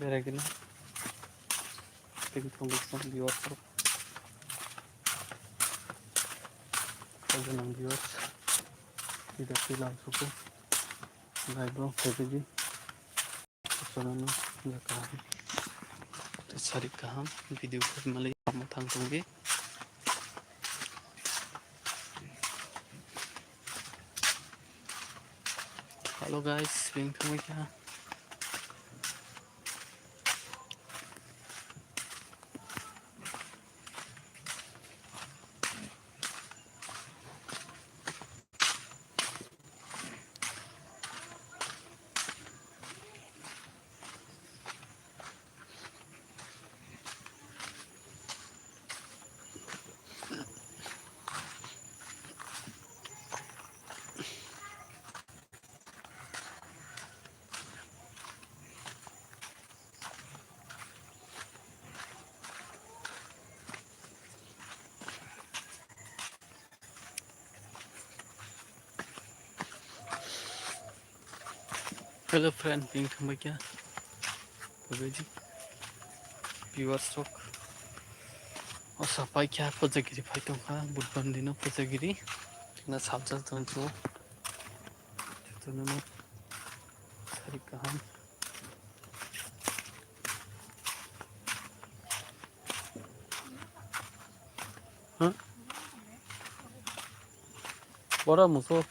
बेरायगोन बेखौ बिवार्स गोनां बिवार्स tidak bilang suku nggak bro jadi soalnya nggak kaham cari kaham video malah kamu tanggung ge halo guys bintang mereka hello friend bintang mereka begitu viewers rock oh sampai क्या पजगिरी फाइटों का बुधवार दिनों पजगिरी ना साबजा तो नों सारी कहाम हाँ बड़ा मुसो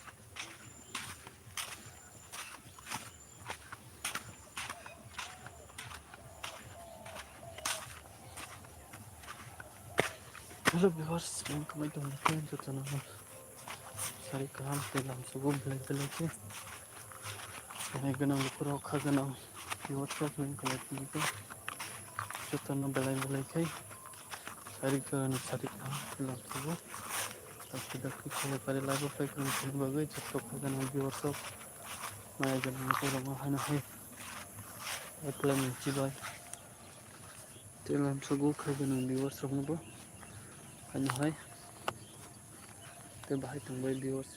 hello viewers kami teman-teman setelah cari kaham dalam suku belai-belai ke kami genang lukurok genang viewers kami teman-teman setelah belai-belai ke cari kaham dalam suku tidak kita pada lagu baik kami bagai cetok genang viewers maya genang lukurok hana hai apply menci boy dalam suku genang viewers nabo hana hai te bahai tungbai viewers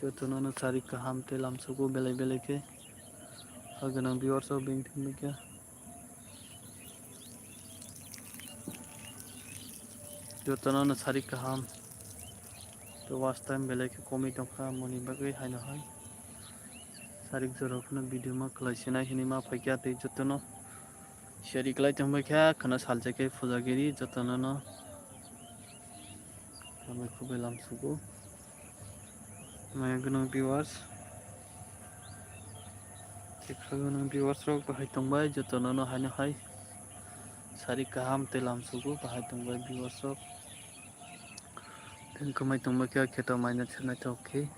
jotono cari kaham dalam suku belai-belai ke genang viewers bintang mereka jotono cari kaham to last time belai ke komi tongka moni bagai haina hai sarik jorokna video ma khlaisina hinima phaikya te jotono share klai tongbai kha khana saljake pujagiri jotono no kami kubelam sugo maya gunung viewers gunung viewers rok bahai tongbai jotono no haina hai sarik kaham telam sugo bahai tongbai viewers rok ten kamai tongbai kha kheto maina chhnai thokhi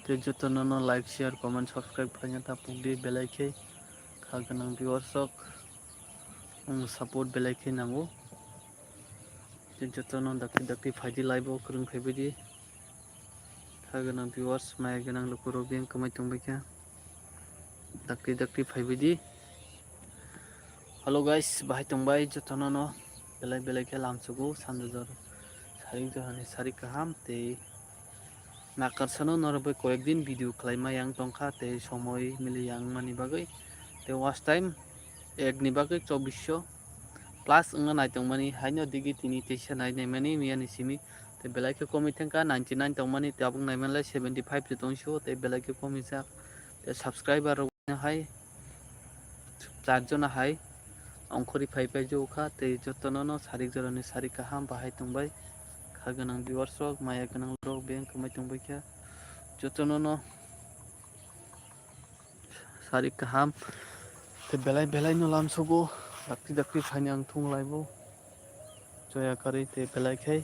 te jotono no like share comment subscribe khaina ta pungdi belai ke khaganang viewers rok support belai ke nango te jotono dakti phaidi live kurung phaibidi khaganang viewers maya ganang lukuro beng kamai tongbai kha dakti phaibidi hello guys bahai tongbai jotono no belai ke lamsugo sanjor sari kaham te nakarsano norbe koyekdin video khlaima yang tongkha te somoy mili yang mani bagai te watch time ek ni bagai 2400 plus nga nai tongmani haino digi tini teisa nai mani miani simi te belai ke komi thengka 99 tongmani te abung nai manla 75 te tongso te belai ke komi jak te subscriber hai 4 jona hai angkhori phaipai jo kha te jotono no sarik jorani sari kaham bahai tongbai khaganang viewers rok maya ganang rok beng kamai tongbai kha jotono no sari kaham te belai no lamsugo dakti phainyang thung laibo joya kari te belai khai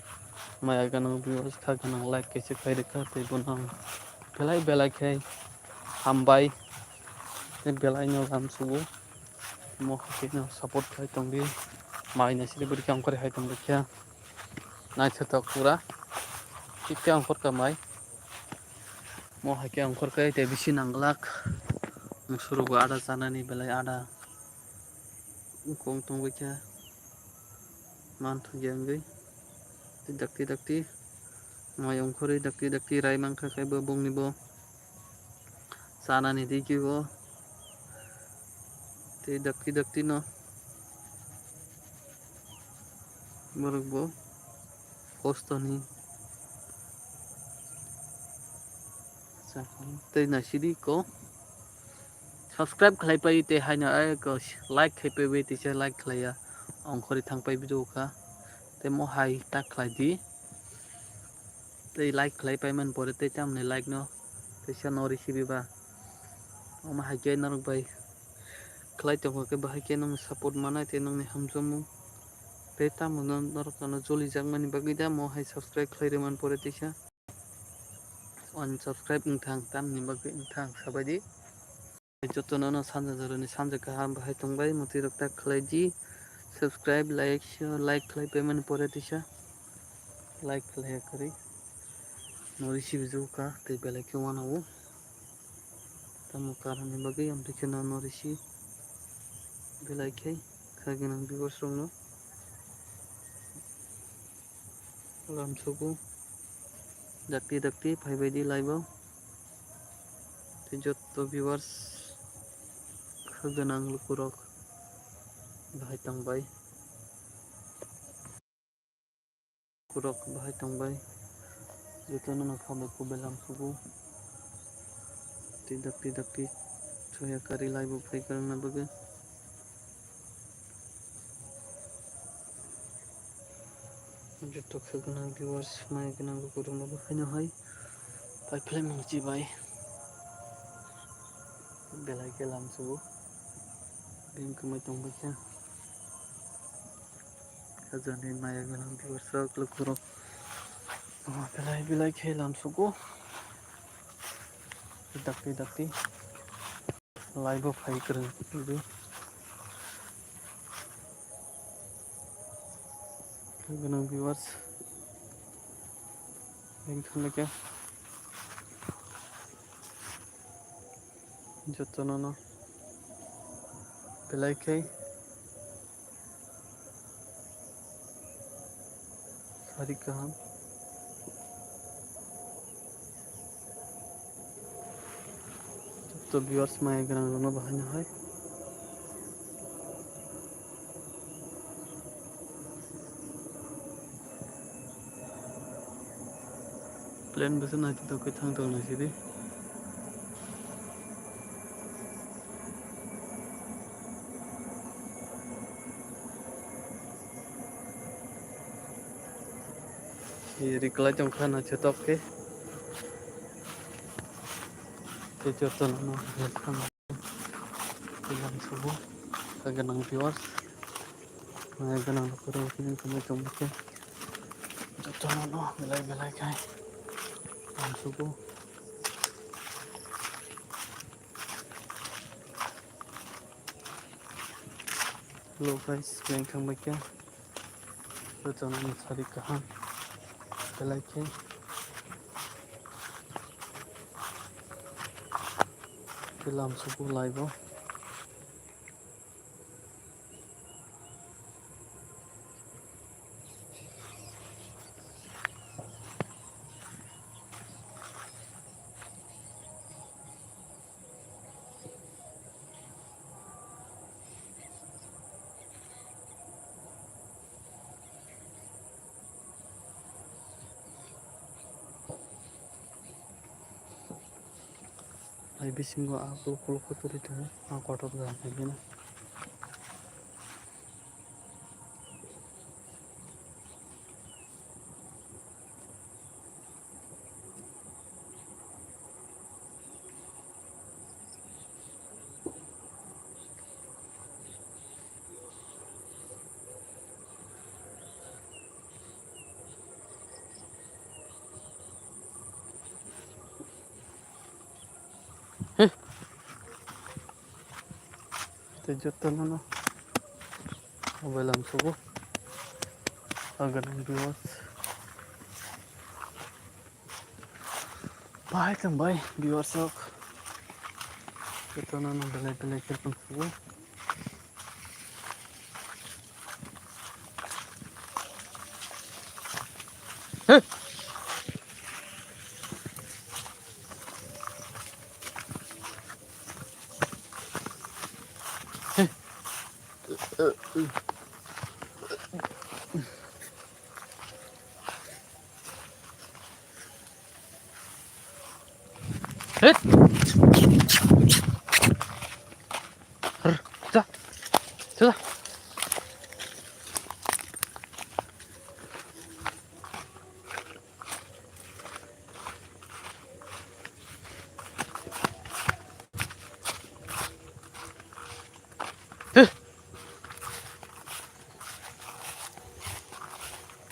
maya ganang viewers khaganang like kaise khaireka te bonang belai khai hambai te belai no lamsugo mo khino support khai tongdi maina sile buri kam kare hai tongbai kha nai thata pura tikka angkor kamai mo hake angkor kai te bisi nanglak musurugo ada janani belai ada kong tongbai kha man thungyangui dakti Mayong khori dakti dakti rai mangkha kaibo bongni bo sanani diki bo te dakti dakti no borok bo kostoni tei na sidi ko subscribe khlaipai te haina ko like khaipai te se like khlaya ongkhori thangpai video kha te mo hai tak khlai di te like khlaipai man pore te tamne like no te se no recipe ba oma hai ke narok bai khlai tongo ke bahai ke nong support manai te nong ni hamjomu te tamo non narok no joli jangmani bagi da mo hai subscribe khlaire man pore te se unsubscribe thang tam ni bagi thang sabadi jotono no sanja joroni sanja kaham bahai tongbai muti rok tak khlai di subscribe like share like khlaipai man pore te se like khlaya kari no recipe jo ka te belai ke wanawo tamo karani bagi am te no no recipe belai ke khaginang viewers rok no lamsuku dakti dakti phaibai di live te jotto viewers khaginang lukurok bahai tangbai kurok bahai tangbai jotono no phone ko belam suku te dakti dakti choya kari live phai karang na bagi jotto khaginang viewers mai ginang lukurok no bahai no hai pai phlai mangchi bai belai ke lamsuku bim kumai tongbai kha khajani maya ginang viewers rok lukurok belai belai ke lamsuku dakti dakti live phai karang du ginang viewers bengkhang ke jotono no belai ke sari kaham jotto viewers maya ginang no bahai no hai plan besan aja to ke thang tong na sidi reply trong khana chetok ke te jotono no khana bilang subuh kaganang viewers mai ganang kuro kini kami tongke jotono no belai belai kai ang subuh hello guys bengkhang baikya jotono no sari kaham belai kai bilang subuh live ai bisingo aku puluh kotor itu aku kotor dah begini te jotono no mobile ang subuh kaganang viewers bye tambay viewers ok jotono no belai belai ke pang subuh Hit. जा चला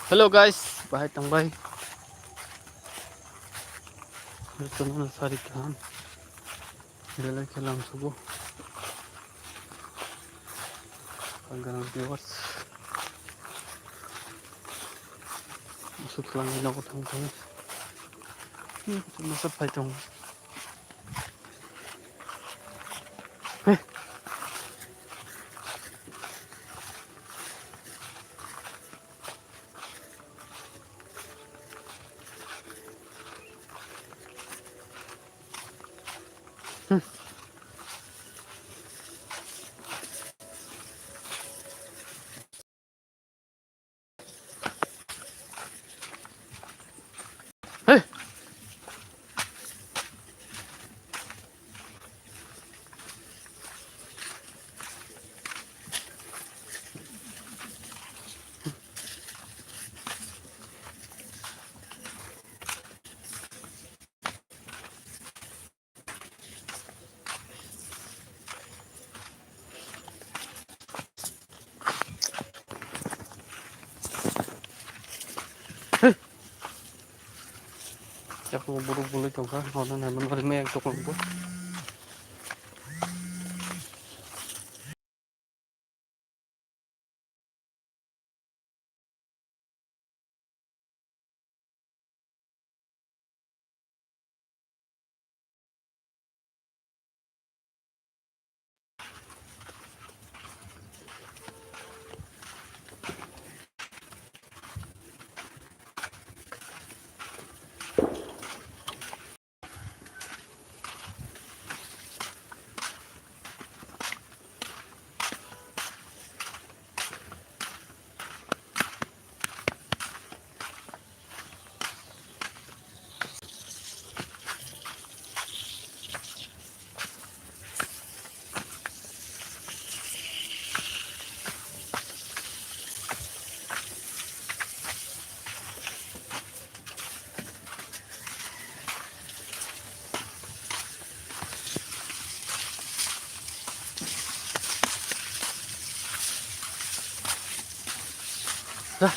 Halo guys, bahay tambay. Ito na nasarikahan. Dalay ka lang subo. Pagganang viewers. Masuk lang din ako tambay. Ito masapay itong. Eh. Eh. Chắc không buru bulu coba, orang yang menerima yang tukang bu. Dah.